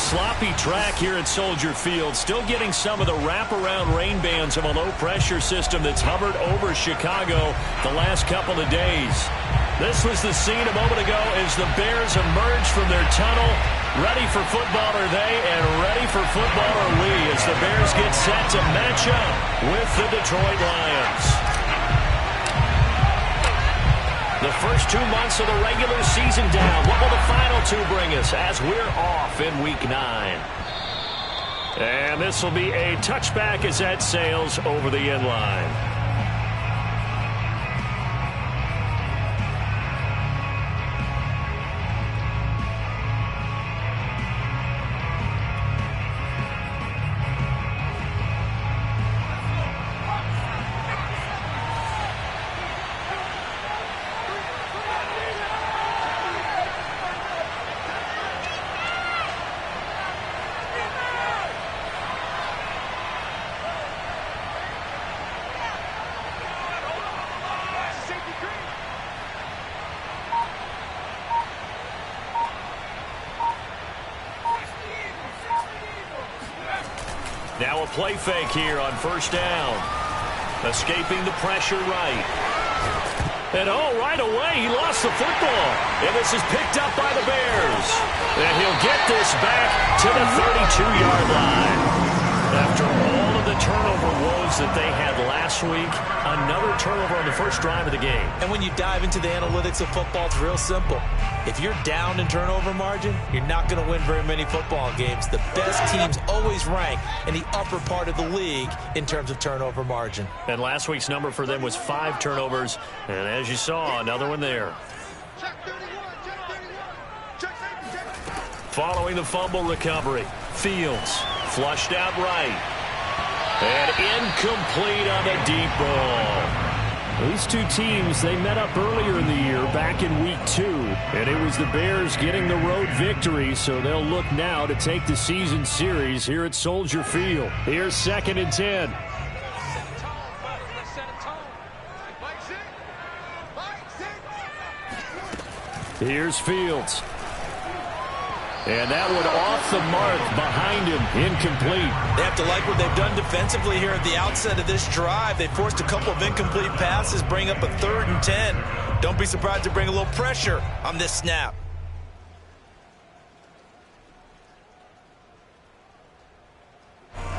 sloppy track here at Soldier Field. Still getting some of the wraparound rain bands of a low-pressure system that's hovered over Chicago the last couple of days. This was the scene a moment ago as the Bears emerged from their tunnel. Ready for football are they, and ready for football are we as the Bears get set to match up with the Detroit Lions. The first 2 months of the regular season down. What will the final two bring us as we're off in Week 9? And this will be a touchback as that sails over the end line. Now a play fake here on first down. Escaping the pressure right. And right away he lost the football. And this is picked up by the Bears. And he'll get this back to the 32-yard line. After all of the turnover woes that they had last week, another turnover on the first drive of the game. And when you dive into the analytics of football, it's real simple. If you're down in turnover margin, you're not going to win very many football games. The best teams always rank in the upper part of the league in terms of turnover margin. And last week's number for them was 5 turnovers. And as you saw, another one there. Following the fumble recovery, Fields flushed out right. And incomplete on the deep ball. These two teams, they met up earlier in the year, back in Week 2. And it was the Bears getting the road victory, so they'll look now to take the season series here at Soldier Field. Here's 2nd and 10. Here's Fields. And that one off the mark behind him, incomplete. They have to like what they've done defensively here at the outset of this drive. They forced a couple of incomplete passes, bring up a 3rd and 10. Don't be surprised to bring a little pressure on this snap.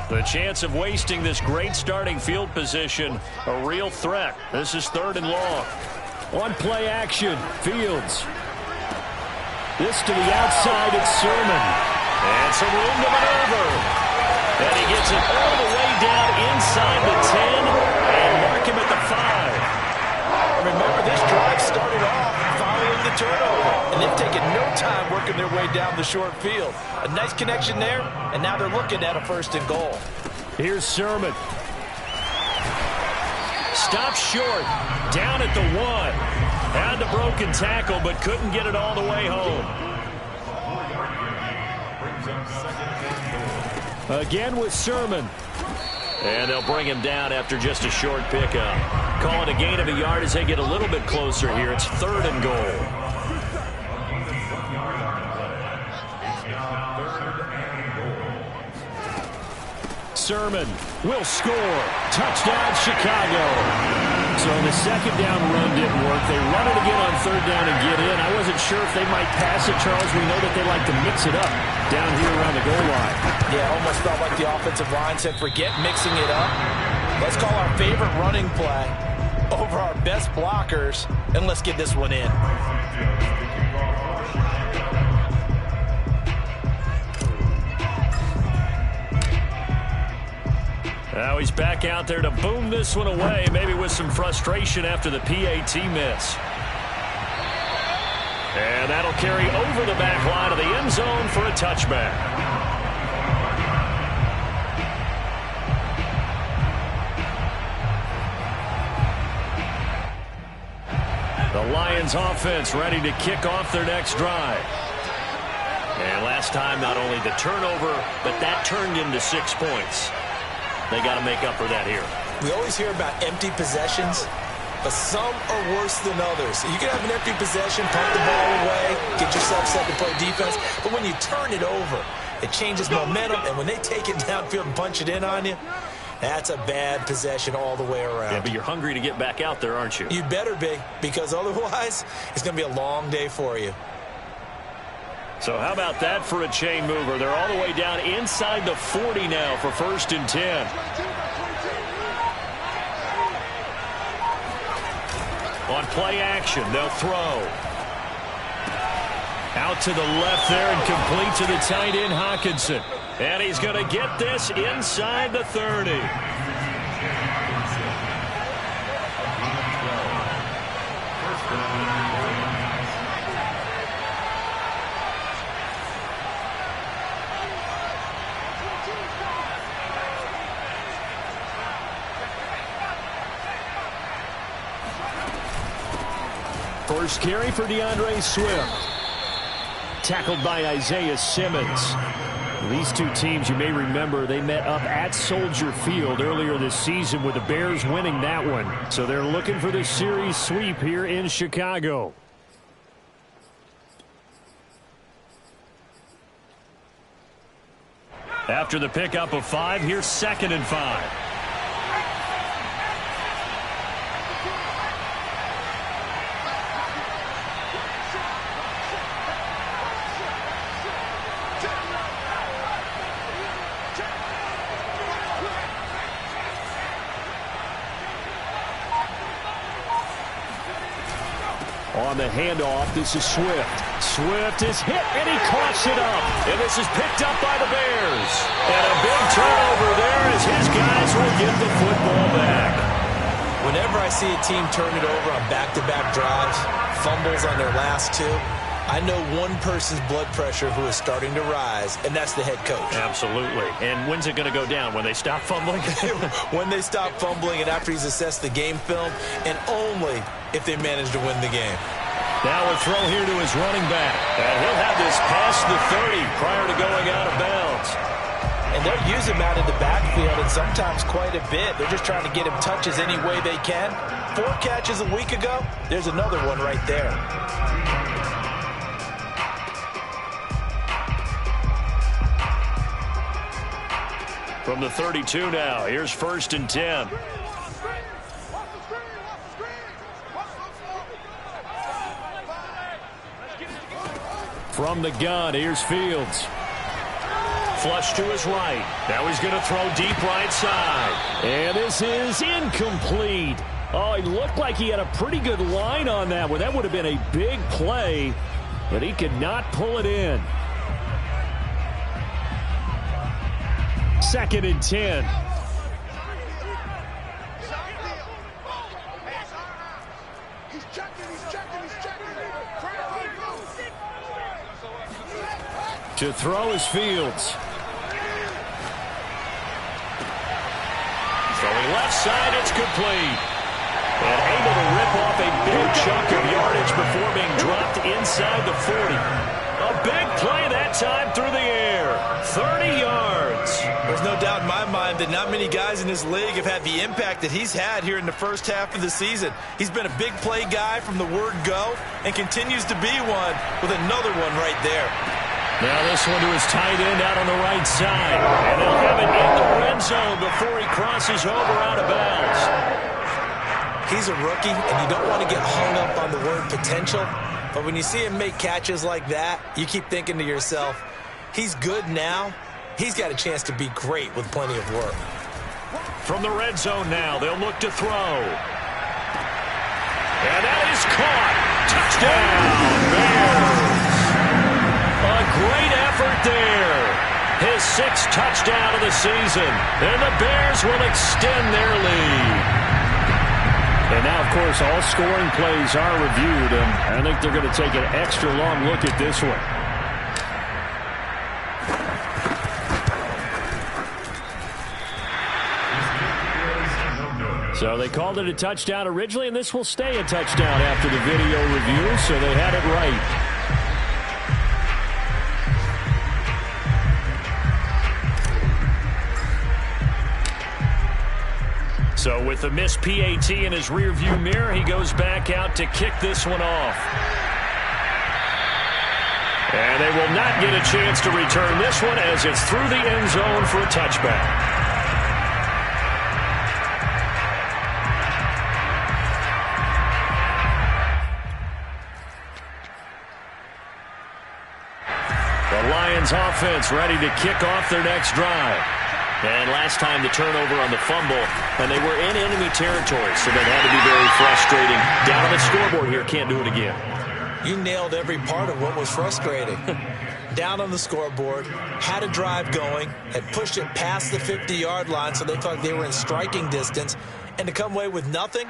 The chance of wasting this great starting field position, a real threat. This is 3rd and long. On play action, Fields. This to the outside, it's Sermon. And some room to maneuver. And he gets it all the way down inside the 10 and mark him at the 5. Remember, this drive started off following the turnover. And they've taken no time working their way down the short field. A nice connection there, and now they're looking at a 1st and goal. Here's Sermon. Stopped short, down at the 1. Had the broken tackle, but couldn't get it all the way home. Again with Sermon. And they'll bring him down after just a short pickup. Call it a gain of a yard as they get a little bit closer here. It's 3rd and goal. Sermon will score. Touchdown, Chicago. So the 2nd down run didn't work. They run it again on 3rd down and get in. I wasn't sure if they might pass it, Charles. We know that they like to mix it up down here around the goal line. Yeah, almost felt like the offensive line said, forget mixing it up. Let's call our favorite running play over our best blockers, and let's get this one in. Now he's back out there to boom this one away, maybe with some frustration after the PAT miss. And that'll carry over the back line of the end zone for a touchback. The Lions offense ready to kick off their next drive. And last time, not only the turnover, but that turned into 6 points. They got to make up for that here. We always hear about empty possessions, but some are worse than others. You can have an empty possession, pump the ball away, get yourself set to play defense, but when you turn it over, It changes momentum, and when they take it downfield and punch it in on you, that's a bad possession all the way around. Yeah, but you're hungry to get back out there, aren't you? You better be, because otherwise it's going to be a long day for you. So how about that for a chain mover? They're all the way down inside the 40 now for 1st and 10. On play action, they'll throw. Out to the left there and complete to the tight end, Hawkinson. And he's going to get this inside the 30. First carry for DeAndre Swift. Tackled by Isaiah Simmons. These two teams, you may remember, they met up at Soldier Field earlier this season with the Bears winning that one. So they're looking for the series sweep here in Chicago. After the pickup of 5, here's 2nd and 5. On the handoff, this is Swift. Swift is hit, and he coughs it up. And this is picked up by the Bears. And a big turnover there as his guys will get the football back. Whenever I see a team turn it over on back-to-back drives, fumbles on their last 2, I know one person's blood pressure who is starting to rise, and that's the head coach. Absolutely. And when's it going to go down? When they stop fumbling? When they stop fumbling and after he's assessed the game film, and only if they manage to win the game. Now a throw here to his running back. And he'll have this past the 30 prior to going out of bounds. And they'll use him out in the backfield, and sometimes quite a bit. They're just trying to get him touches any way they can. 4 catches a week ago. There's another one right there. From the 32 now, here's 1st and 10. From the gun, here's Fields. Flush to his right. Now he's going to throw deep right side. And this is incomplete. Oh, he looked like he had a pretty good line on that one. That would have been a big play, but he could not pull it in. 2nd and 10. To throw is Fields. Throwing left side, it's complete. And able to rip off a big chunk of yardage before being dropped inside the 40. A big play that time through the air. 30 yards. There's no doubt in my mind that not many guys in this league have had the impact that he's had here in the first half of the season. He's been a big play guy from the word go and continues to be one with another one right there. Now this one to his tight end out on the right side. And they'll have it in the red zone before he crosses over out of bounds. He's a rookie, and you don't want to get hung up on the word potential. But when you see him make catches like that, you keep thinking to yourself, he's good now. He's got a chance to be great with plenty of work. From the red zone now, they'll look to throw. And that is caught. Touchdown, Bears. A great effort there. His 6th touchdown of the season. And the Bears will extend their lead. And now, of course, all scoring plays are reviewed, and I think they're going to take an extra long look at this one. So they called it a touchdown originally, and this will stay a touchdown after the video review, so they had it right. So with the missed PAT in his rearview mirror, he goes back out to kick this one off. And they will not get a chance to return this one as it's through the end zone for a touchback. The Lions offense ready to kick off their next drive. And last time the turnover on the fumble, and they were in enemy territory, so that had to be very frustrating. Down on the scoreboard here, can't do it again. You nailed every part of what was frustrating. Down on the scoreboard, had a drive going, had pushed it past the 50-yard line, so they thought they were in striking distance, and to come away with nothing,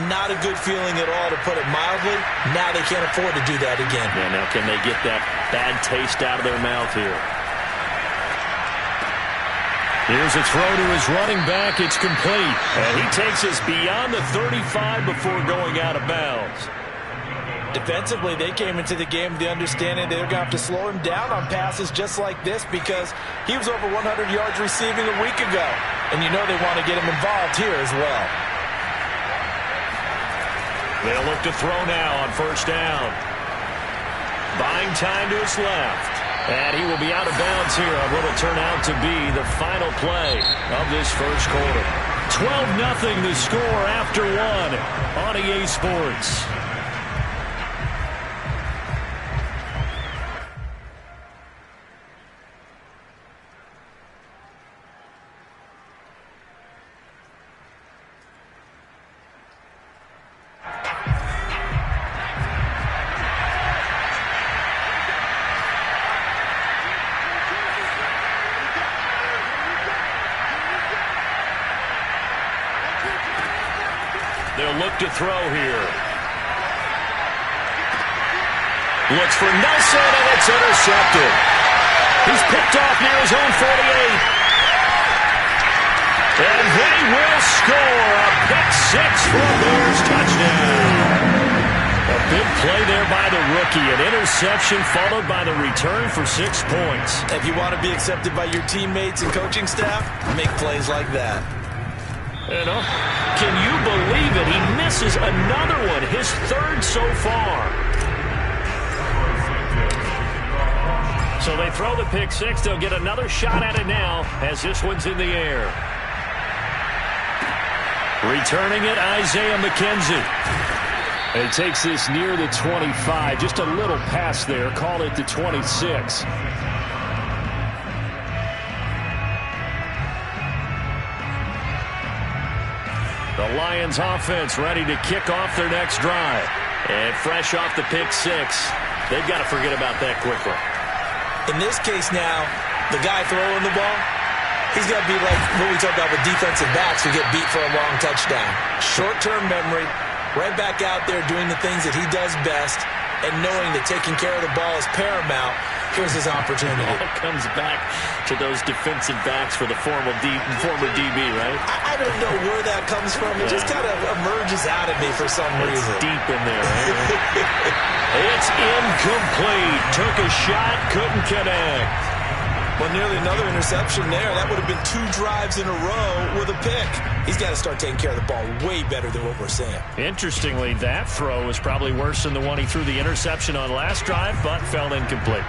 not a good feeling at all, to put it mildly. Now they can't afford to do that again. Yeah, now can they get that bad taste out of their mouth here? Here's a throw to his running back. It's complete. And he takes us beyond the 35 before going out of bounds. Defensively, they came into the game with the understanding they're going to have to slow him down on passes just like this, because he was over 100 yards receiving a week ago. And you know they want to get him involved here as well. They'll look to throw now on first down. Buying time to his left. And he will be out of bounds here on what will turn out to be the final play of this first quarter. 12-0 the score after one on EA Sports. They'll look to throw here. Looks for Nelson, and it's intercepted. He's picked off near his own 48. And they will score a pick-6 for a Bears touchdown. A big play there by the rookie. An interception followed by the return for 6 points. If you want to be accepted by your teammates and coaching staff, make plays like that. You know, can you believe it? He misses another one, his third so far. So they throw the pick-6. They'll get another shot at it now as this one's in the air. Returning it, Isaiah McKenzie. It takes this near the 25. Just a little pass there. Call it the 26. The Lions offense ready to kick off their next drive. And fresh off the pick-6, they've got to forget about that quickly. In this case now, the guy throwing the ball, he's got to be like what we talk about with defensive backs who get beat for a long touchdown. Short-term memory, right back out there doing the things that he does best, and knowing that taking care of the ball is paramount. Here's his opportunity. It all comes back to those defensive backs for the former DB, right? I don't know where that comes from. It just kind of emerges out of me for some reason. It's deep in there. Right? It's incomplete. Took a shot, couldn't connect. Well, nearly another interception there. That would have been 2 drives in a row with a pick. He's got to start taking care of the ball way better than what we're seeing. Interestingly, that throw was probably worse than the one he threw the interception on last drive, but fell incomplete.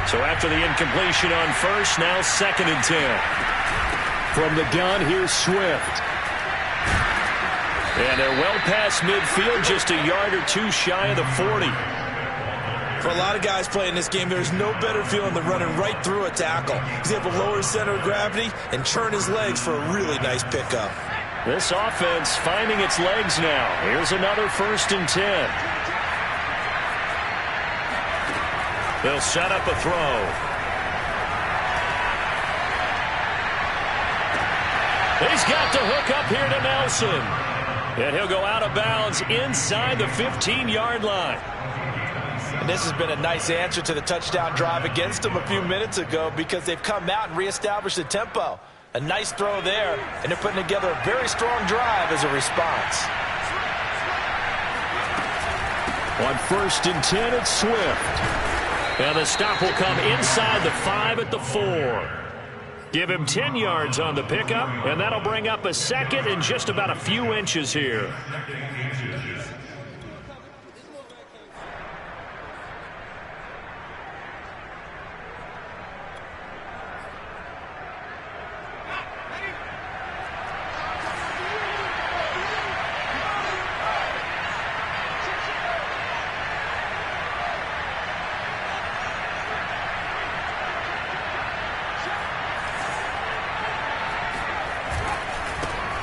So after the incompletion on first, now 2nd and 10. From the gun, here's Swift. And they're well past midfield, just a yard or 2 shy of the 40. For a lot of guys playing this game, there's no better feeling than running right through a tackle. He's able to lower his center of gravity and churn his legs for a really nice pickup. This offense finding its legs now. Here's another 1st and 10. They'll set up a throw. He's got the hook up here to Nelson. And he'll go out of bounds inside the 15-yard line. And this has been a nice answer to the touchdown drive against them a few minutes ago, because they've come out and reestablished the tempo. A nice throw there, and they're putting together a very strong drive as a response. On 1st and 10, it's Swift. And the stop will come inside the 5 at the 4. Give him 10 yards on the pickup, and that'll bring up a 2nd and just about a few inches here.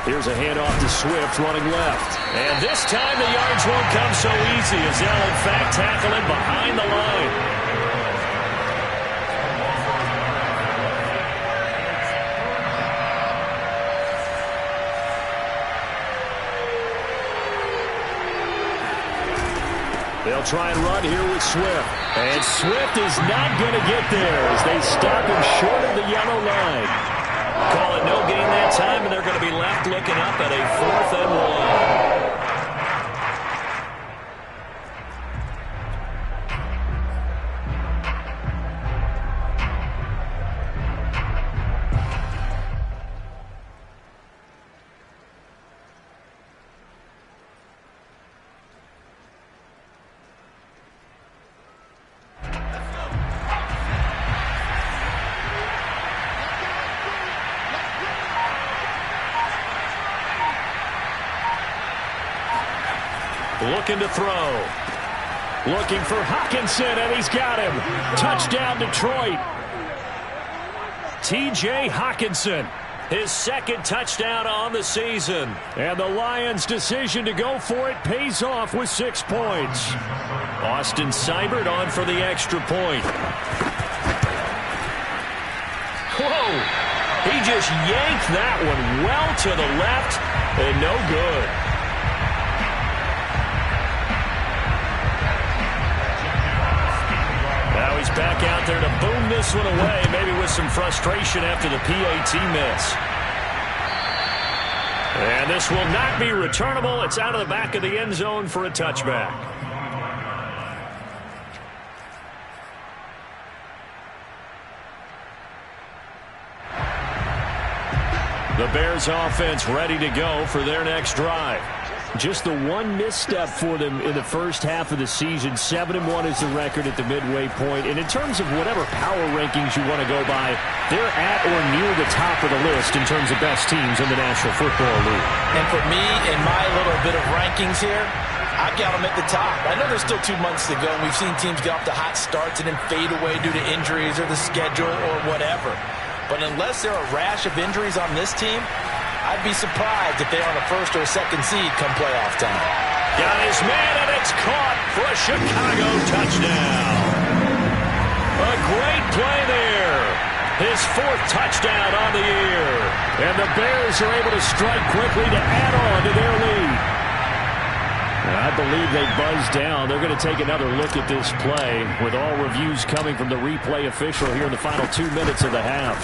Here's a handoff to Swift running left. And this time the yards won't come so easy as they'll in fact tackle him behind the line. They'll try and run here with Swift. And Swift is not going to get there as they stop him short of the yellow line. Call it no gain that time, and they're going to be left looking up at a 4th and 1. Looking to throw. Looking for Hockenson, and he's got him. Touchdown, Detroit. T.J. Hockenson, his 2nd touchdown on the season. And the Lions' decision to go for it pays off with 6 points. Austin Seibert on for the extra point. Whoa! He just yanked that one well to the left, and no good. Now he's back out there to boom this one away, maybe with some frustration after the PAT miss. And this will not be returnable. It's out of the back of the end zone for a touchback. The Bears offense ready to go for their next drive. Just the one misstep for them in the first half of the season. 7-1 is the record at the midway point. And in terms of whatever power rankings you want to go by, they're at or near the top of the list in terms of best teams in the National Football League. And for me, in my little bit of rankings here, I've got them at the top. I know there's still 2 months to go, and we've seen teams get off to hot starts and then fade away due to injuries or the schedule or whatever. But unless there are a rash of injuries on this team, I'd be surprised if they're on a 1st or 2nd seed come playoff time. Got his man, and it's caught for a Chicago touchdown. A great play there. His 4th touchdown on the year. And the Bears are able to strike quickly to add on to their lead. And I believe they buzzed down. They're going to take another look at this play with all reviews coming from the replay official here in the final 2 minutes of the half.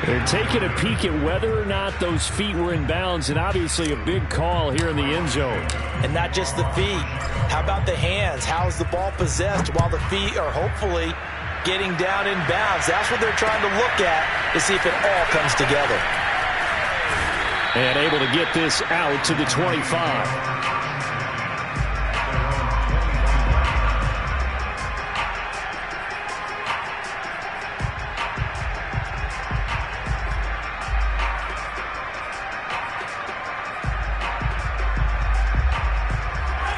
They're taking a peek at whether or not those feet were in bounds, and obviously a big call here in the end zone. And not just the feet. How about the hands? How is the ball possessed while the feet are hopefully getting down in bounds? That's what they're trying to look at to see if it all comes together. And able to get this out to the 25.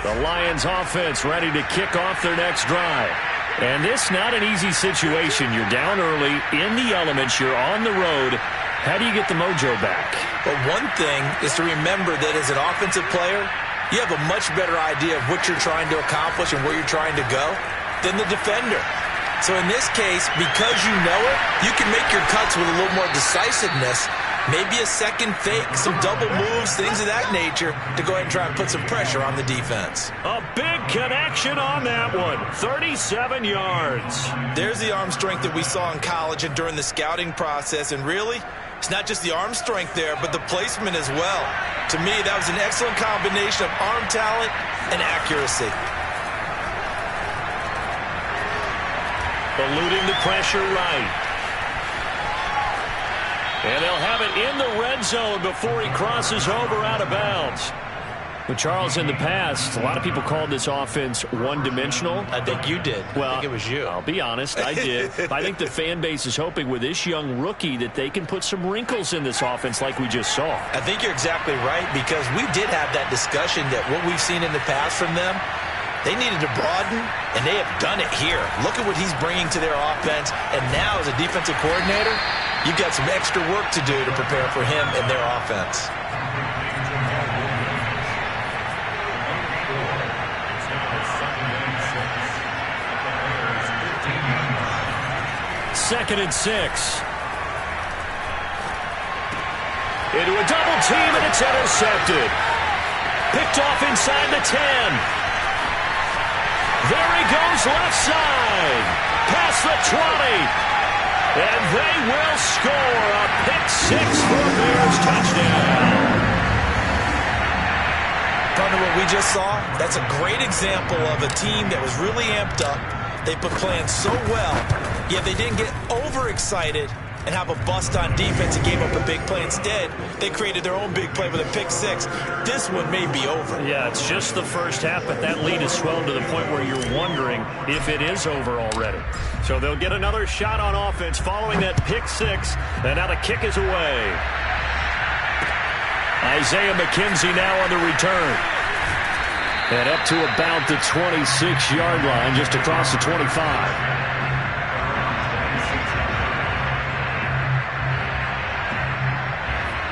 The Lions offense ready to kick off their next drive. And this not an easy situation. You're down early, in the elements, you're on the road. How do you get the mojo back? Well, one thing is to remember that as an offensive player, you have a much better idea of what you're trying to accomplish and where you're trying to go than the defender. So in this case, because you know it, you can make your cuts with a little more decisiveness. Maybe a second fake, some double moves, things of that nature to go ahead and try and put some pressure on the defense. A big connection on that one. 37 yards. There's the arm strength that we saw in college and during the scouting process. And really, it's not just the arm strength there, but the placement as well. To me, that was an excellent combination of arm talent and accuracy. Eluding the pressure right. And they'll have it in the red zone before he crosses over out of bounds. But, Charles, in the past, a lot of people called this offense one-dimensional. I think you did. Well, I think it was you. I'll be honest, I did. I think the fan base is hoping with this young rookie that they can put some wrinkles in this offense like we just saw. I think you're exactly right, because we did have that discussion that what we've seen in the past from them, They needed to broaden, and they have done it here. Look at what he's bringing to their offense. And now, as a defensive coordinator, you've got some extra work to do to prepare for him and their offense. Second and 6. Into a double team, and it's intercepted. Picked off inside the 10. There he goes left side. Past the 20. And they will score a pick-6 for a Bears touchdown. Partner, what we just saw, that's a great example of a team that was really amped up. They put plans so well, yet they didn't get overexcited and have a bust on defense and gave up a big play. Instead, they created their own big play with a pick-6. This one may be over. Yeah, it's just the first half, but that lead has swelled to the point where you're wondering if it is over already. So they'll get another shot on offense following that pick-6, and now the kick is away. Isaiah McKenzie now on the return. And up to about the 26-yard line, just across the 25.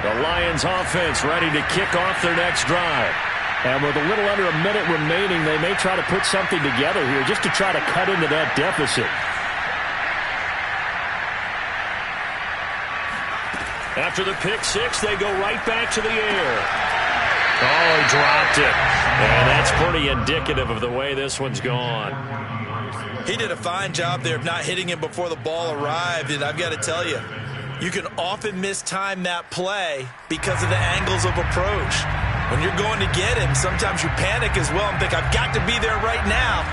The Lions offense ready to kick off their next drive. And with a little under a minute remaining, they may try to put something together here just to try to cut into that deficit. After the pick-6, they go right back to the air. Oh, he dropped it. And that's pretty indicative of the way this one's gone. He did a fine job there of not hitting him before the ball arrived, and I've got to tell you, you can often mistime that play because of the angles of approach. When you're going to get him, sometimes you panic as well and think, I've got to be there right now.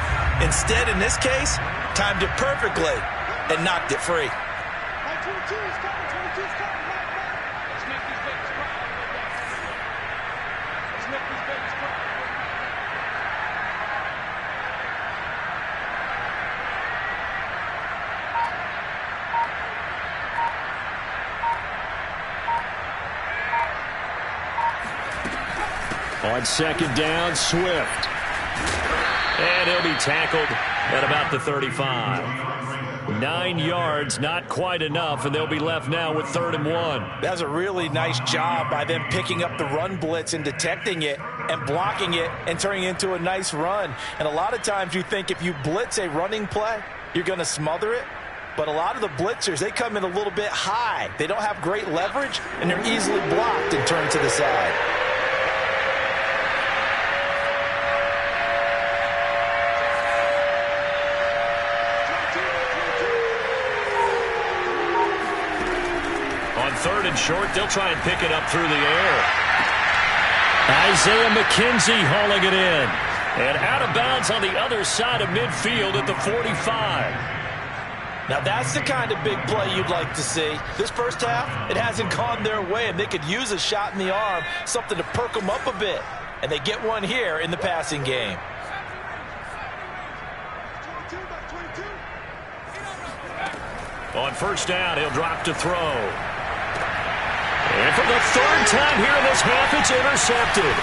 Instead, in this case, timed it perfectly and knocked it free. On second down, Swift. And he'll be tackled at about the 35. 9 yards, not quite enough, and they'll be left now with 3rd and 1. That's a really nice job by them picking up the run blitz and detecting it and blocking it and turning it into a nice run. And a lot of times you think if you blitz a running play, you're going to smother it. But a lot of the blitzers, they come in a little bit high. They don't have great leverage, and they're easily blocked and turned to the side. On 3rd and short, they'll try and pick it up through the air. Isaiah McKenzie hauling it in. And out of bounds on the other side of midfield at the 45. Now that's the kind of big play you'd like to see. This first half, it hasn't gone their way, and they could use a shot in the arm, something to perk them up a bit. And they get one here in the passing game. On first down, he'll drop to throw. And for the 3rd time here in this half, it's intercepted.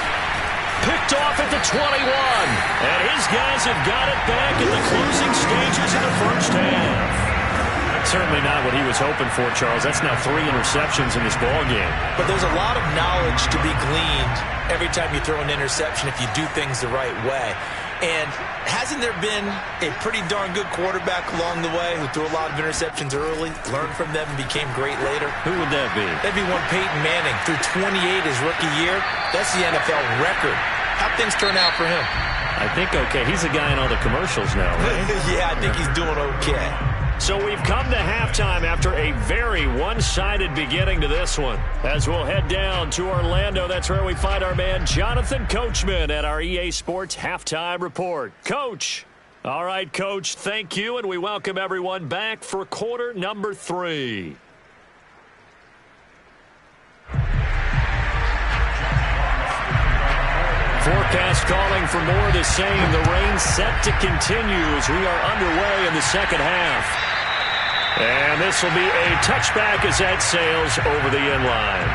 Picked off at the 21. And his guys have got it back in the closing stages of the first half. Certainly not what he was hoping for, Charles. That's now 3 interceptions in this ballgame. But there's a lot of knowledge to be gleaned every time you throw an interception if you do things the right way. And hasn't there been a pretty darn good quarterback along the way who threw a lot of interceptions early, learned from them, and became great later? Who would that be? That'd be one Peyton Manning. Threw 28 his rookie year. That's the NFL record. How'd things turn out for him? I think okay. He's a guy in all the commercials now, right? Yeah, I think he's doing okay. So we've come to halftime after a very one-sided beginning to this one. As we'll head down to Orlando, that's where we find our man Jonathan Coachman at our EA Sports Halftime Report. Coach. All right, Coach, thank you, and we welcome everyone back for quarter number 3. Forecast calling for more of the same. The rain set to continue as we are underway in the second half. And this will be a touchback as that sails over the end line.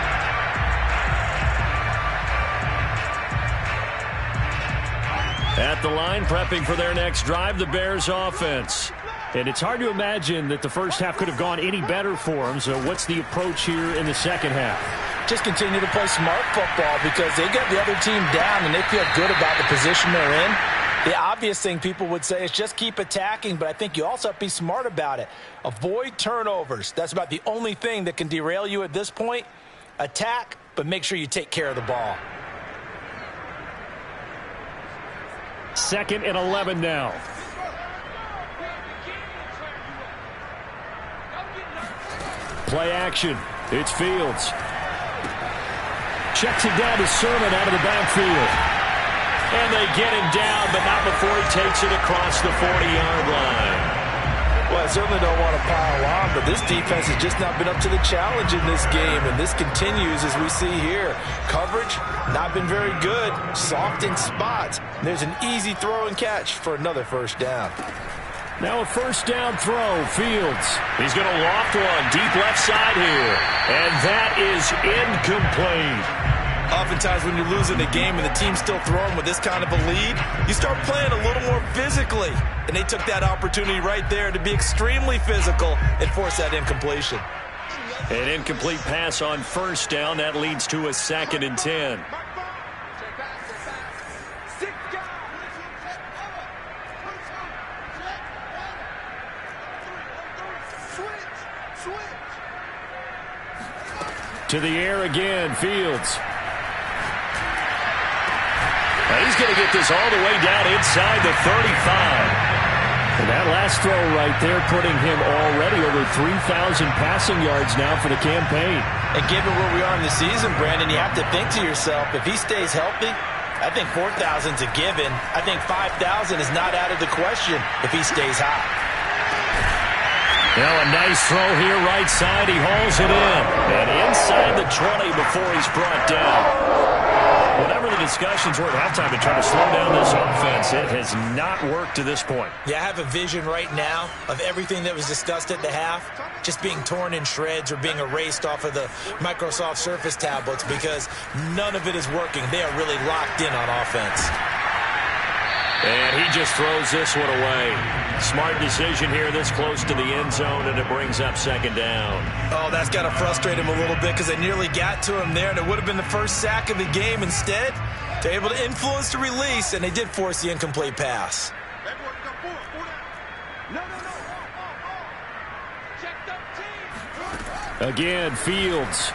at the line, prepping for their next drive, the Bears offense. And it's hard to imagine that the first half could have gone any better for them. So what's the approach here in the second half? Just continue to play smart football because they got the other team down and they feel good about the position they're in. The obvious thing people would say is just keep attacking, but I think you also have to be smart about it. Avoid turnovers. That's about the only thing that can derail you at this point. Attack, but make sure you take care of the ball. 2nd and 11 now. Play action. It's Fields. Checks it down to Sermon out of the backfield. And they get him down, but not before he takes it across the 40-yard line. Well, I certainly don't want to pile on, but this defense has just not been up to the challenge in this game, and this continues as we see here. Coverage, not been very good. Soft in spots. There's an easy throw and catch for another first down. Now a first down throw, Fields. He's going to loft one deep left side here, and that is incomplete. Oftentimes when you're losing a game and the team's still throwing with this kind of a lead, you start playing a little more physically. And they took that opportunity right there to be extremely physical and force that incompletion. An incomplete pass on first down. That leads to a 2nd and 10. To the air again, Fields. He's going to get this all the way down inside the 35. And that last throw right there putting him already over 3,000 passing yards now for the campaign. And given where we are in the season, Brandon, you have to think to yourself, if he stays healthy, I think 4,000's a given. I think 5,000 is not out of the question if he stays hot. Now a nice throw here right side. He hauls it in. And inside the 20 before he's brought down. Whatever the discussions were at halftime to try to slow down this offense, it has not worked to this point. Yeah, I have a vision right now of everything that was discussed at the half just being torn in shreds or being erased off of the Microsoft Surface tablets because none of it is working. They are really locked in on offense. And he just throws this one away. Smart decision here this close to the end zone, and it brings up 2nd down. Oh, that's got to frustrate him a little bit because they nearly got to him there, and it would have been the first sack of the game. Instead, they're able to influence the release, and they did force the incomplete pass. Again, Fields.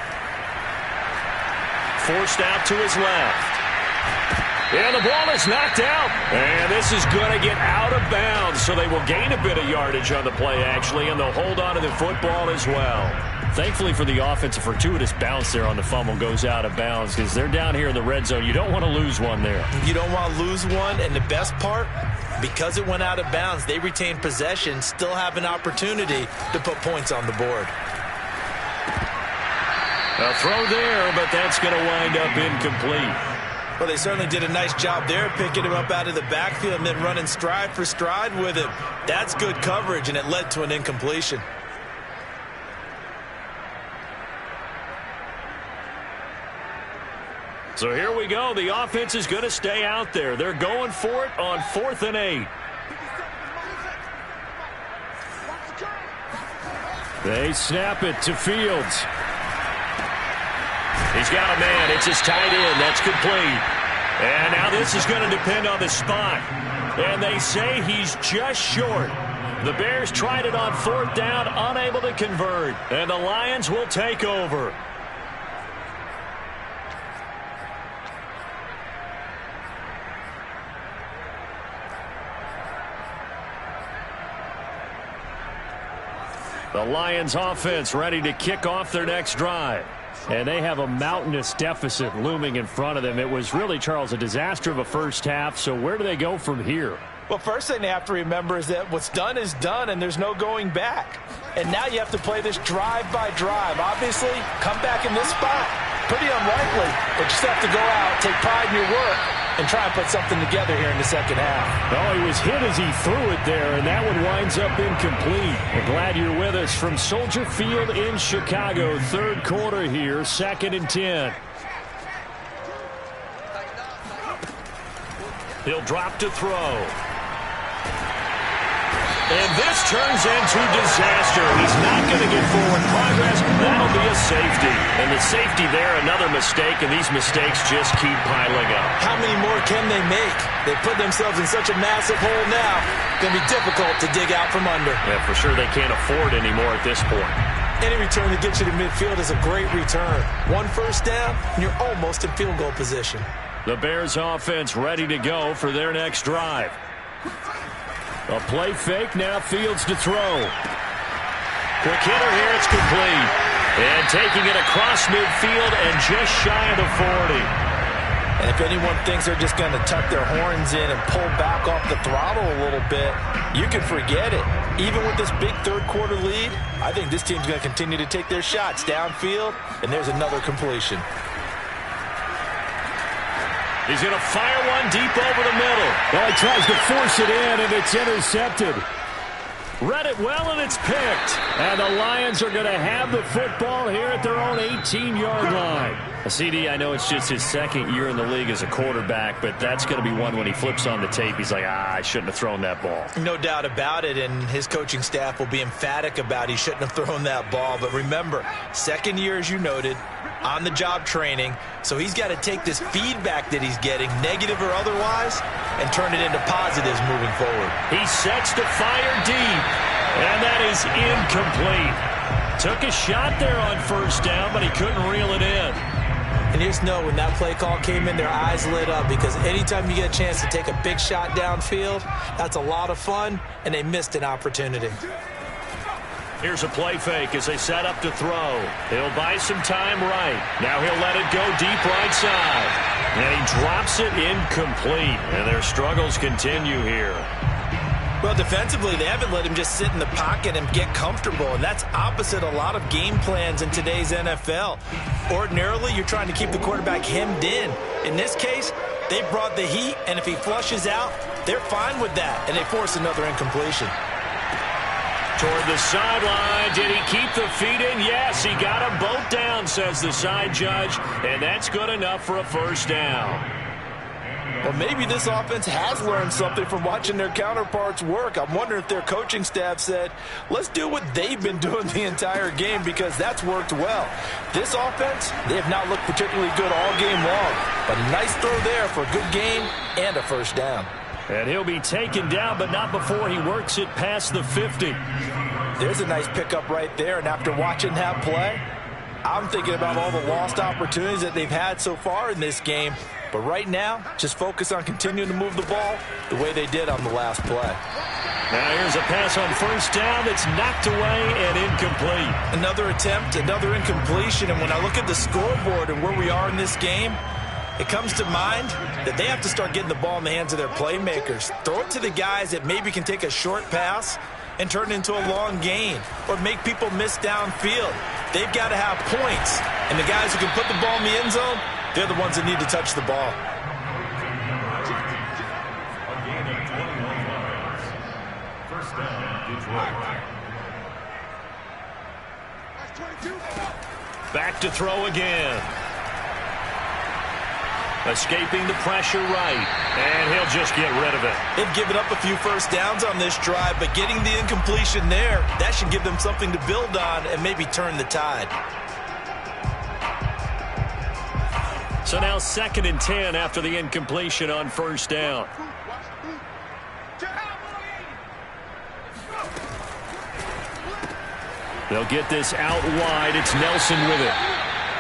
Forced out to his left. And the ball is knocked out. And this is going to get out of bounds, so they will gain a bit of yardage on the play, actually, and they'll hold on to the football as well. Thankfully for the offense, a fortuitous bounce there on the fumble goes out of bounds because they're down here in the red zone. You don't want to lose one there. You don't want to lose one, and the best part, because it went out of bounds, they retain possession, still have an opportunity to put points on the board. A throw there, but that's going to wind up incomplete. Well, they certainly did a nice job there, picking him up out of the backfield and then running stride for stride with him. That's good coverage, and it led to an incompletion. So here we go. The offense is going to stay out there. They're going for it on 4th and 8. They snap it to Fields. He's got a man. It's his tight end. That's complete. And now this is going to depend on the spot. And they say he's just short. The Bears tried it on 4th down, unable to convert. And the Lions will take over. The Lions offense ready to kick off their next drive. And they have a mountainous deficit looming in front of them. It was really, Charles, a disaster of a first half. So where do they go from here? Well, first thing they have to remember is that what's done is done, and there's no going back. And now you have to play this drive by drive. Obviously, come back in this spot, pretty unlikely. But you still have to go out, take pride in your work, and try and put something together here in the second half. Oh, he was hit as he threw it there, and that one winds up incomplete. We're glad you're with us from Soldier Field in Chicago. 3rd quarter here, 2nd and 10. He'll drop to throw. And this turns into disaster. He's not going to get forward progress. That'll be a safety. And the safety there, another mistake, and these mistakes just keep piling up. How many more can they make? They put themselves in such a massive hole now. Going to be difficult to dig out from under. Yeah, for sure they can't afford anymore at this point. Any return that gets you to midfield is a great return. One first down, and you're almost in field goal position. The Bears offense ready to go for their next drive. A play fake, now Fields to throw. Quick hitter here, it's complete. And taking it across midfield and just shy of the 40. And if anyone thinks they're just going to tuck their horns in and pull back off the throttle a little bit, you can forget it. Even with this big third-quarter lead, I think this team's going to continue to take their shots downfield, and there's another completion. He's going to fire one deep over the middle. Well, he tries to force it in, and it's intercepted. Read it well, and it's picked. And the Lions are going to have the football here at their own 18-yard line. CD, I know it's just his second year in the league as a quarterback, but that's going to be one when he flips on the tape, he's like, I shouldn't have thrown that ball. No doubt about it, and his coaching staff will be emphatic about he shouldn't have thrown that ball. But remember, second year, as you noted, on-the-job training, so he's got to take this feedback that he's getting, negative or otherwise, and turn it into positives moving forward. He sets to fire deep, and that is incomplete. Took a shot there on first down, but he couldn't reel it in. And you just know when that play call came in, their eyes lit up, because anytime you get a chance to take a big shot downfield, that's a lot of fun, and they missed an opportunity. Here's a play fake as they set up to throw. He'll buy some time right. Now he'll let it go deep right side. And he drops it incomplete. And their struggles continue here. Well, defensively, they haven't let him just sit in the pocket and get comfortable, and that's opposite a lot of game plans in today's NFL. Ordinarily, you're trying to keep the quarterback hemmed in. In this case, they brought the heat, and if he flushes out, they're fine with that, and they force another incompletion. Toward the sideline, did he keep the feet in? Yes, he got them both down, says the side judge, and that's good enough for a first down. Well, maybe this offense has learned something from watching their counterparts work. I'm wondering if their coaching staff said, let's do what they've been doing the entire game, because that's worked well. This offense, they have not looked particularly good all game long, but a nice throw there for a good game and a first down. And he'll be taken down, but not before he works it past the 50. There's a nice pickup right there, and after watching that play, I'm thinking about all the lost opportunities that they've had so far in this game. But right now, just focus on continuing to move the ball the way they did on the last play. Now here's a pass on first down that's knocked away and incomplete. Another attempt, another incompletion, and when I look at the scoreboard and where we are in this game, it comes to mind that they have to start getting the ball in the hands of their playmakers. Throw it to the guys that maybe can take a short pass and turn it into a long gain or make people miss downfield. They've got to have points, and the guys who can put the ball in the end zone, they're the ones that need to touch the ball. Back to throw again. Escaping the pressure right, and he'll just get rid of it. They've given up a few first downs on this drive, but getting the incompletion there, that should give them something to build on and maybe turn the tide. So now 2nd and 10 after the incompletion on first down. They'll get this out wide. It's Nelson with it.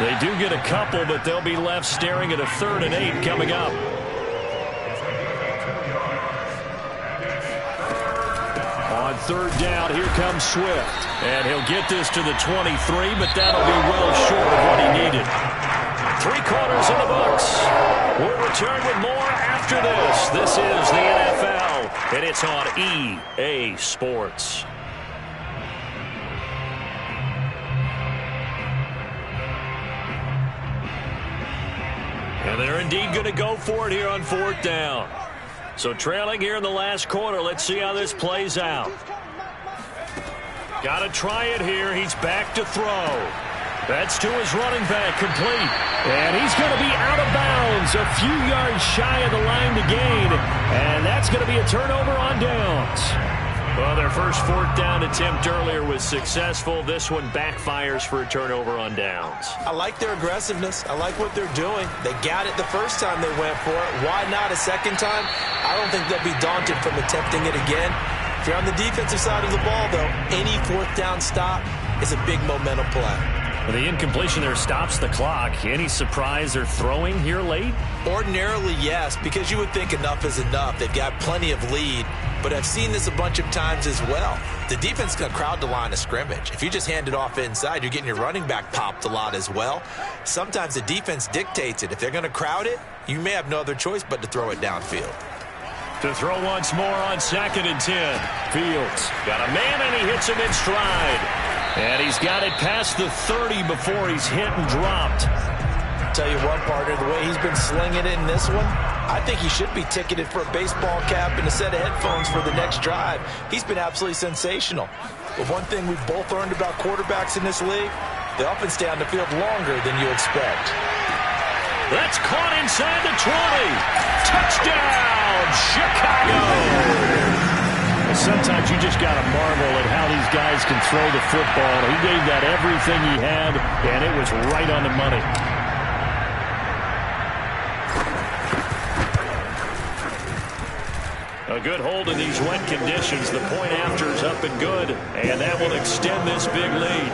They do get a couple, but they'll be left staring at a 3rd and 8 coming up. On 3rd down, here comes Swift. And he'll get this to the 23, but that'll be well short of what he needed. 3 quarters in the books. We'll return with more after this. This is the NFL, and it's on EA Sports. And they're indeed going to go for it here on 4th down. So trailing here in the last quarter. Let's see how this plays out. Got to try it here. He's back to throw. That's to his running back, complete. And he's going to be out of bounds, a few yards shy of the line to gain. And that's going to be a turnover on downs. Well, their first fourth down attempt earlier was successful. This one backfires for a turnover on downs. I like their aggressiveness. I like what they're doing. They got it the first time they went for it. Why not a second time? I don't think they'll be daunted from attempting it again. If you're on the defensive side of the ball, though, any fourth down stop is a big momentum play. The incompletion there stops the clock. Any surprise they're throwing here late? Ordinarily, yes, because you would think enough is enough. They've got plenty of lead, but I've seen this a bunch of times as well. The defense is going to crowd the line of scrimmage. If you just hand it off inside, you're getting your running back popped a lot as well. Sometimes the defense dictates it. If they're going to crowd it, you may have no other choice but to throw it downfield. To throw once more on 2nd and 10. Fields got a man, and he hits him in stride. And he's got it past the 30 before he's hit and dropped. Tell you what, partner, the way he's been slinging it in this one, I think he should be ticketed for a baseball cap and a set of headphones for the next drive. He's been absolutely sensational. But one thing we've both learned about quarterbacks in this league, they often stay on the field longer than you expect. That's caught inside the 20. Touchdown, Chicago! Sometimes you just got to marvel at how these guys can throw the football. He gave that everything he had, and it was right on the money. A good hold in these wet conditions. The point after is up and good, and that will extend this big lead.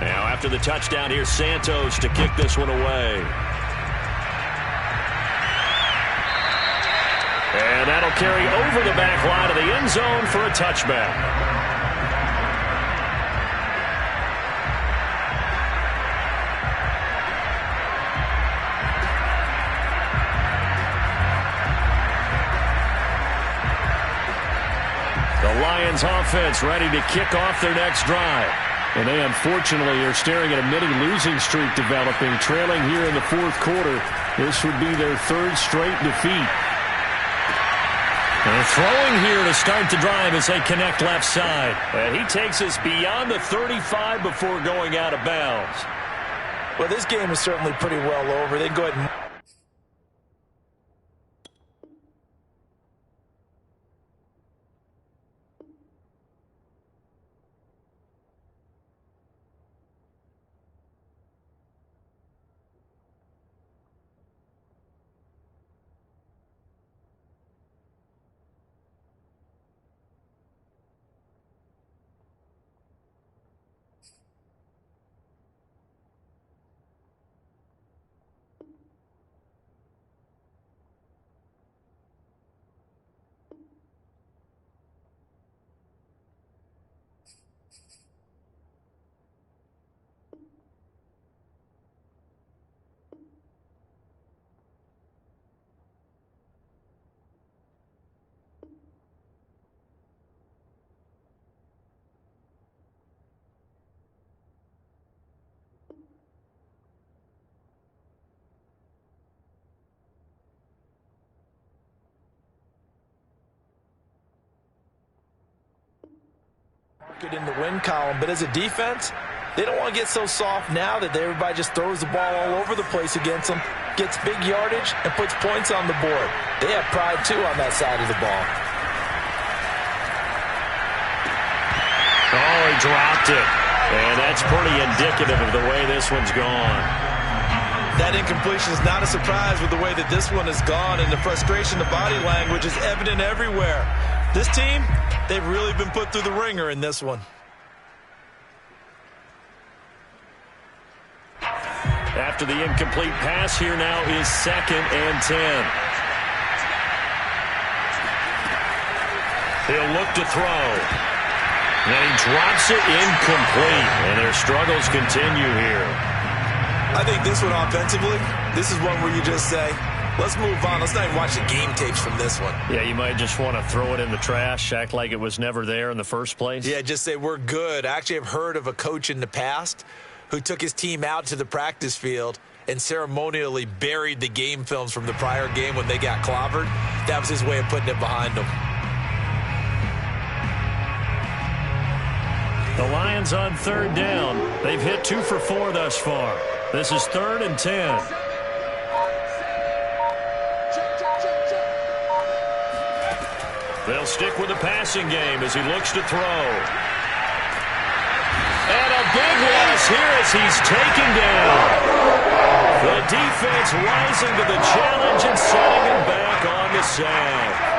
Now, after the touchdown, here's Santos to kick this one away. And that'll carry over the back line of the end zone for a touchback. The Lions offense ready to kick off their next drive. And they unfortunately are staring at a mini losing streak developing, trailing here in the fourth quarter. This would be their third straight defeat. And throwing here to start the drive as they connect left side. And he takes us beyond the 35 before going out of bounds. Well, this game is certainly pretty well over. They go ahead and... in the win column, but as a defense, they don't want to get so soft now that everybody just throws the ball all over the place against them, gets big yardage, and puts points on the board. They have pride, too, on that side of the ball. Oh, he dropped it. And that's pretty indicative of the way this one's gone. That incompletion is not a surprise with the way that this one has gone, and the frustration, the body language is evident everywhere. This team, they've really been put through the ringer in this one. After the incomplete pass, here now is 2nd and 10. He'll look to throw. And he drops it incomplete. And their struggles continue here. I think this one offensively, this is one where you just say, let's move on. Let's not even watch the game tapes from this one. Yeah, you might just want to throw it in the trash, act like it was never there in the first place. Yeah, just say we're good. I actually have heard of a coach in the past who took his team out to the practice field and ceremonially buried the game films from the prior game when they got clobbered. That was his way of putting it behind them. The Lions on third down. They've hit 2 for 4 thus far. This is 3rd and 10. They'll stick with the passing game as he looks to throw. And a big loss here as he's taken down. The defense rising to the challenge and setting him back on the sack.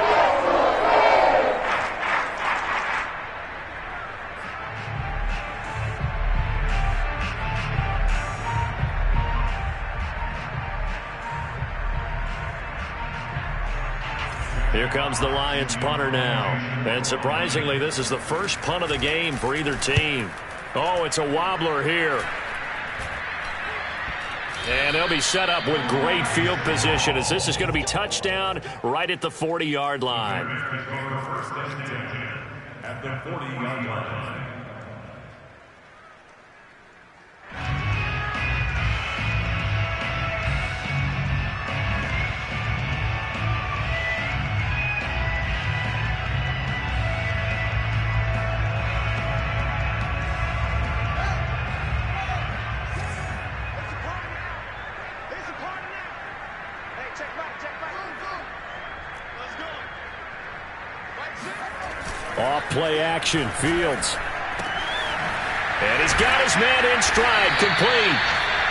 Here comes the Lions punter now. And surprisingly, this is the first punt of the game for either team. Oh, it's a wobbler here. And they'll be set up with great field position as this is going to be touchdown right at the 40-yard line. At the 40-yard line. Off play action, Fields. And he's got his man in stride, complete.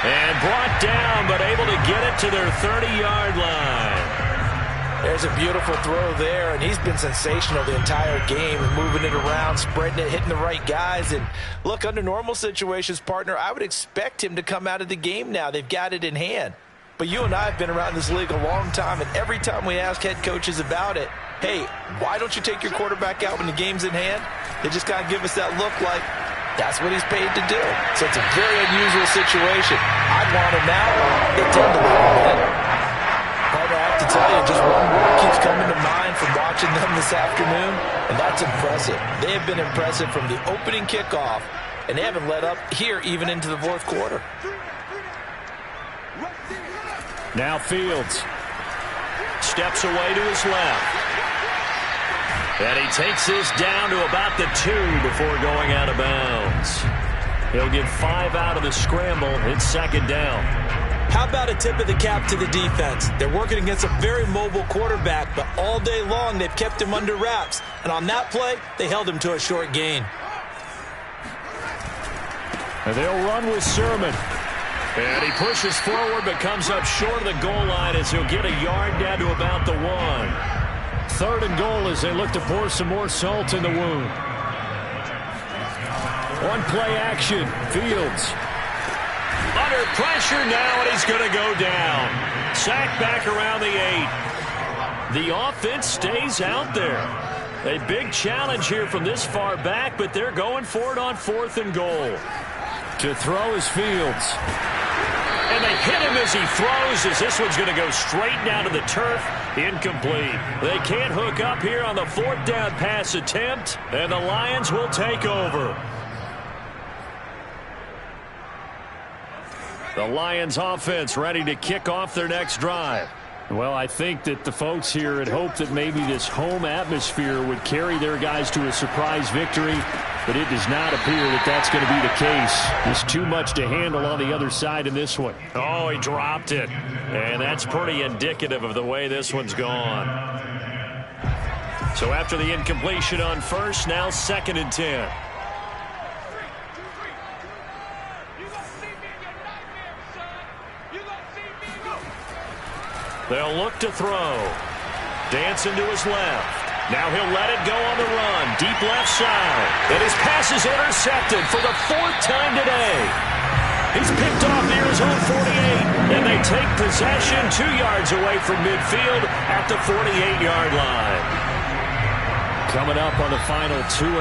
And brought down, but able to get it to their 30-yard line. There's a beautiful throw there, and he's been sensational the entire game, moving it around, spreading it, hitting the right guys. And look, under normal situations, partner, I would expect him to come out of the game now. They've got it in hand. But you and I have been around this league a long time, and every time we ask head coaches about it, hey, why don't you take your quarterback out when the game's in hand? They just kind of give us that look like that's what he's paid to do. So it's a very unusual situation. I'd want him now. It tend to be a bit. Partner, I have to tell you, just one word keeps coming to mind from watching them this afternoon, and that's impressive. They have been impressive from the opening kickoff, and they haven't let up here even into the fourth quarter. Now Fields steps away to his left. And he takes this down to about the 2 before going out of bounds. He'll get 5 out of the scramble. It's 2nd down. How about a tip of the cap to the defense? They're working against a very mobile quarterback, but all day long they've kept him under wraps. And on that play, they held him to a short gain. And they'll run with Sermon. And he pushes forward but comes up short of the goal line as he'll get a yard down to about the 1. 3rd and goal as they look to pour some more salt in the wound. On play action, Fields. Under pressure now, and he's going to go down. Sacked back around the 8. The offense stays out there. A big challenge here from this far back, but they're going for it on 4th and goal. To throw is Fields. And they hit him as he throws, as this one's going to go straight down to the turf. Incomplete. They can't hook up here on the 4th down pass attempt, and the Lions will take over. The Lions offense ready to kick off their next drive. Well, I think that the folks here had hoped that maybe this home atmosphere would carry their guys to a surprise victory, but it does not appear that that's going to be the case. There's too much to handle on the other side in this one. Oh, he dropped it. And that's pretty indicative of the way this one's gone. So after the incompletion on first, now 2nd and 10. They'll look to throw. Dancing to his left. Now he'll let it go on the run. Deep left side. And his pass is intercepted for the 4th time today. He's picked off near his own 48. And they take possession 2 yards away from midfield at the 48-yard line. Coming up on the final 2.5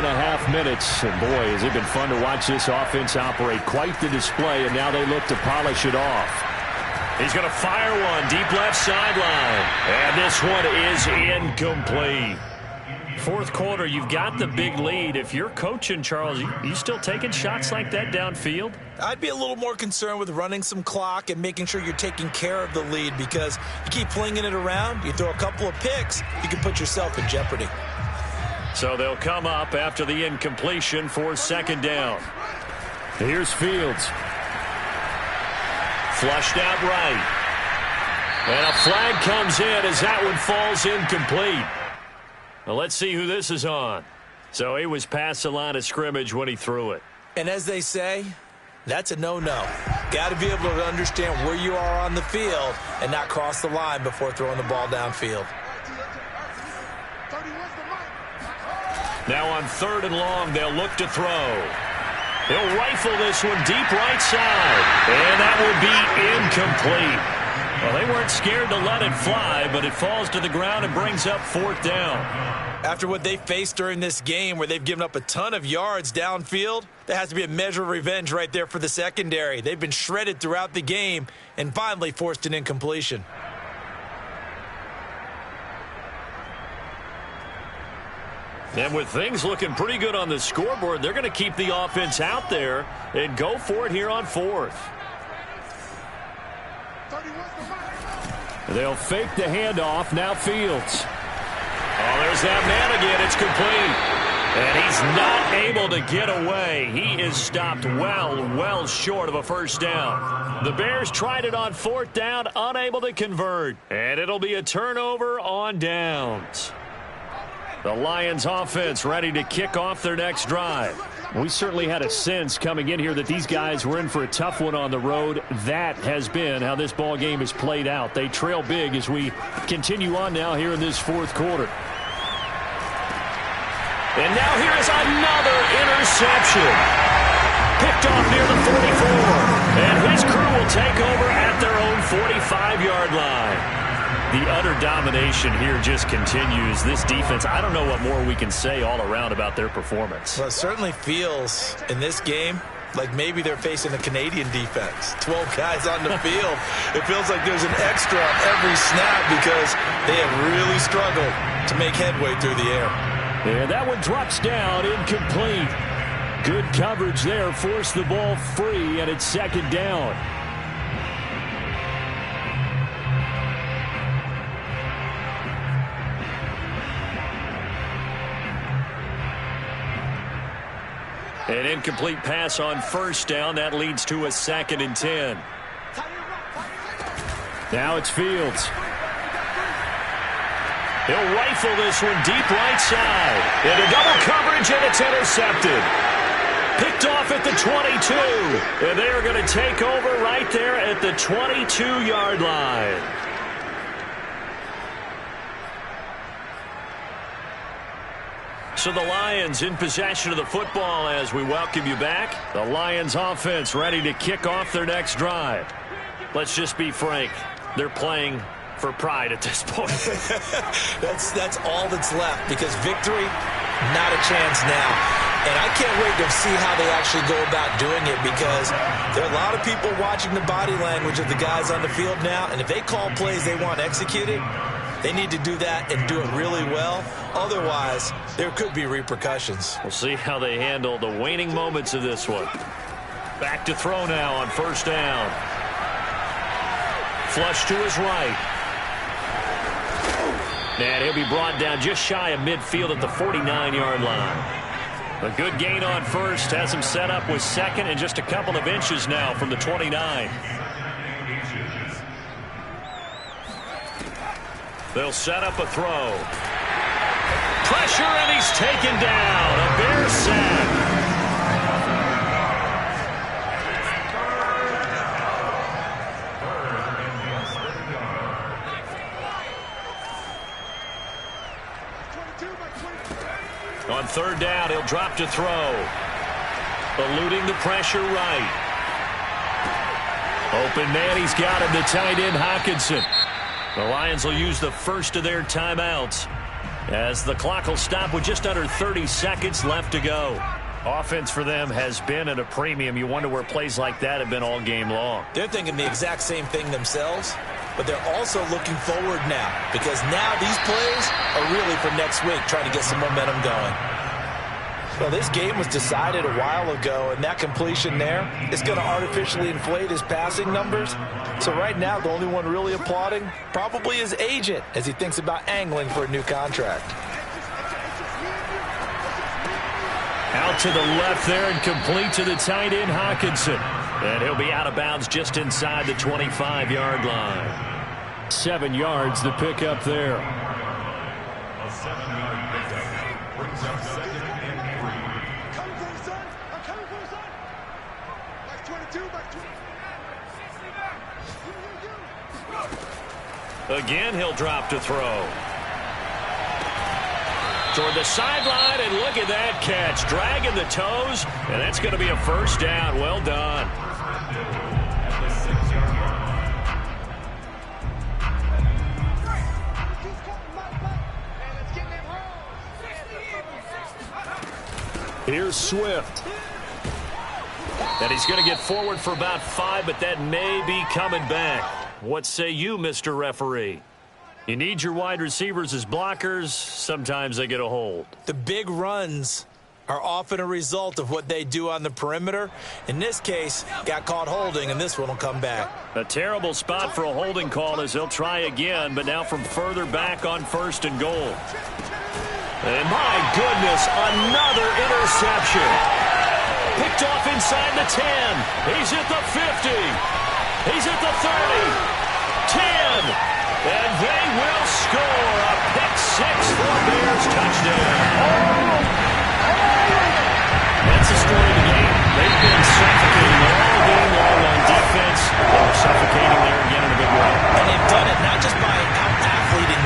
minutes. And boy, has it been fun to watch this offense operate. Quite the display, and now they look to polish it off. He's going to fire one deep left sideline. And this one is incomplete. 4th quarter, you've got the big lead. If you're coaching, Charles, you still taking shots like that downfield? I'd be a little more concerned with running some clock and making sure you're taking care of the lead, because you keep flinging it around, you throw a couple of picks, you can put yourself in jeopardy. So they'll come up after the incompletion for second down. Here's Fields. Flushed out right. And a flag comes in as that one falls incomplete. Well, let's see who this is on. So he was past the line of scrimmage when he threw it. And as they say, that's a no-no. Got to be able to understand where you are on the field and not cross the line before throwing the ball downfield. Now on 3rd and long, they'll look to throw. He'll rifle this one deep right side. And that will be incomplete. Well, they weren't scared to let it fly, but it falls to the ground and brings up 4th down. After what they faced during this game where they've given up a ton of yards downfield, there has to be a measure of revenge right there for the secondary. They've been shredded throughout the game and finally forced an incompletion. And with things looking pretty good on the scoreboard, they're going to keep the offense out there and go for it here on 4th. They'll fake the handoff. Now Fields. Oh, there's that man again. It's complete. And he's not able to get away. He is stopped well short of a first down. The Bears tried it on 4th down, unable to convert. And it'll be a turnover on downs. The Lions offense ready to kick off their next drive. We certainly had a sense coming in here that these guys were in for a tough one on the road. That has been how this ball game has played out. They trail big as we continue on now here in this 4th quarter. And now here is another interception. Picked off near the 44. And his crew will take over at their own 45-yard line. The utter domination here just continues. This defense, I don't know what more we can say all around about their performance. Well, it certainly feels in this game like maybe they're facing a Canadian defense. 12 guys on the field. It feels like there's an extra on every snap because they have really struggled to make headway through the air. And that one drops down, incomplete. Good coverage there, forced the ball free, and it's 2nd down. An incomplete pass on 1st down. That leads to a 2nd and 10. Now it's Fields. He'll rifle this one deep right side. Into double coverage, and it's intercepted. Picked off at the 22. And they are going to take over right there at the 22-yard line. So the Lions in possession of the football as we welcome you back. The Lions offense ready to kick off their next drive. Let's just be frank. They're playing for pride at this point. That's all that's left because victory, not a chance now. And I can't wait to see how they actually go about doing it because there are a lot of people watching the body language of the guys on the field now. And if they call plays they want executed, they need to do that and do it really well. Otherwise, there could be repercussions. We'll see how they handle the waning moments of this one. Back to throw now on 1st down. Flush to his right. And he'll be brought down just shy of midfield at the 49-yard line. A good gain on 1st. Has him set up with 2nd and just a couple of inches now from the 29. They'll set up a throw. Pressure, and he's taken down. A Bear sack. On 3rd down, he'll drop to throw. Eluding the pressure right. Open man, he's got him, the tight end, Hockenson. The Lions will use the first of their timeouts as the clock will stop with just under 30 seconds left to go. Offense for them has been at a premium. You wonder where plays like that have been all game long. They're thinking the exact same thing themselves, but they're also looking forward now because now these plays are really for next week, trying to get some momentum going. Well, this game was decided a while ago, and that completion there is going to artificially inflate his passing numbers. So right now, the only one really applauding probably his agent as he thinks about angling for a new contract. Out to the left there and complete to the tight end, Hawkinson. And he'll be out of bounds just inside the 25-yard line. 7 yards, the pickup there. A 7-yard pickup brings up second and 3. Coming for you, son. I'm coming for you, son. Back 22, back 20. Again, he'll drop to throw. Toward the sideline, and look at that catch. Dragging the toes, and that's going to be a first down. Well done. Here's Swift. And he's going to get forward for about 5, but that may be coming back. What say you, Mr. Referee? You need your wide receivers as blockers. Sometimes they get a hold. The big runs are often a result of what they do on the perimeter. In this case, got caught holding, and this one will come back. A terrible spot for a holding call as he'll try again, but now from further back on 1st and goal. And my goodness, another interception. Picked off inside the 10. He's at the 50. He's at the 30. 10.